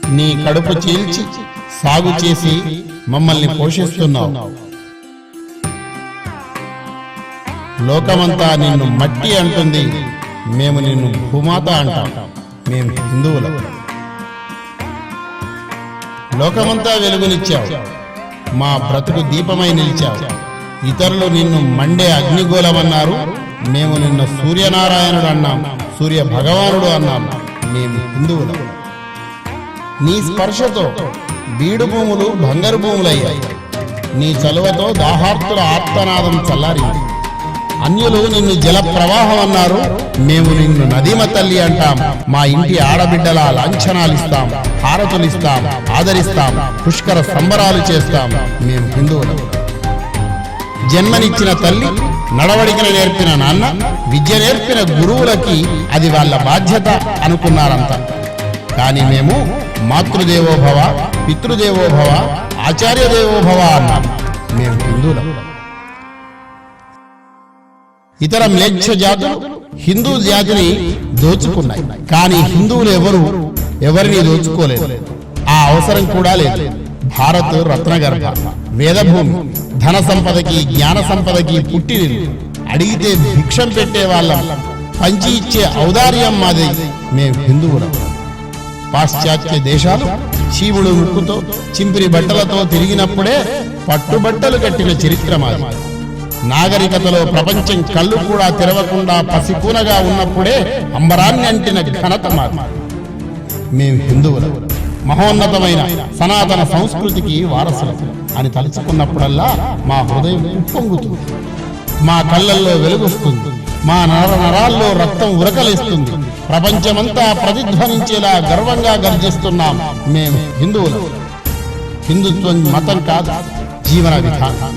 నీ కడుపు చీల్చి సాగు చేసి మమ్మల్ని పోషిస్తున్నావు. లోకమంతా నిన్ను మట్టి అంటుంది, మేము నిన్ను భూమాత అంటాం. మేము హిందువులం. లోకమంతా వెలుగునిచ్చావు, మా బ్రతుకు దీపమై నిలిచావు. ఇతరులు నిన్ను మండే అగ్నిగోళమన్నారు, మేము నిన్న సూర్యనారాయణుడు అన్నాం, సూర్య భగవానుడు అన్నాం. మేము హిందువులం. నీ స్పర్శతో బీడు భూములు బంగారు భూములయ్యాయి. నీ చలువతో దాహార్తుల ఆర్తనాదం చల్లారింది. అన్యులు నిన్ను జల ప్రవాహం అన్నారు, మేము నిన్ను నదీమ తల్లి అంటాం. మా ఇంటి ఆడబిడ్డల లాంఛనాలిస్తాం, హారతులిస్తాం, ఆదరిస్తాం, పుష్కర సంబరాలు చేస్తాం. మేము హిందువులం. జన్మనిచ్చిన తల్లి, నడవడికను నేర్పిన నాన్న, విద్య నేర్పిన గురువులకి అది వాళ్ళ బాధ్యత అనుకున్నారంతా. కానీ మేము మాతృదేవోభవ, పితృదేవోభవ, ఆచార్యదేవోభవ అన్నాం. మేము హిందువులం. ఇతర మ్లేచ్ఛ జాతులు హిందూ జాతిని దోచుకున్నాయి. కానీ హిందువులు ఎవరిని దోచుకోలేదు. ఆ అవసరం కూడా లేదు. భారత్ రత్నగర్భ, వేదభూమి, ధన సంపదకి జ్ఞాన సంపదకి పుట్టినిల్లు. అడిగితే భిక్షం పెట్టే వాళ్ళం, పంచి ఇచ్చే ఔదార్యం మాది. మేము హిందువులం. పాశ్చాత్య దేశాలు శివుడు ముక్కుతో చింపిరి బట్టలతో తిరిగినప్పుడే పట్టుబట్టలు కట్టిన చరిత్ర మాది. నాగరికతలో ప్రపంచం కళ్ళు కూడా తెరవకుండా పసికూనగా ఉన్నప్పుడే అంబరాన్ని అంటిన ఘనత మాది. మేము హిందువులం. మహోన్నతమైన సనాతన సంస్కృతికి వారసులం అని తలుచుకున్నప్పుడల్లా మా హృదయం ఉప్పొంగుతుంది, మా కళ్ళల్లో వెలుగొస్తుంది, మా నరాల్లో రక్తం ఉరకలేస్తుంది. ప్రపంచమంతా ప్రతిధ్వనించేలా గర్వంగా గర్జిస్తున్నాం. మేము హిందువులం. హిందుత్వం మతం కాదు, జీవన విధానం.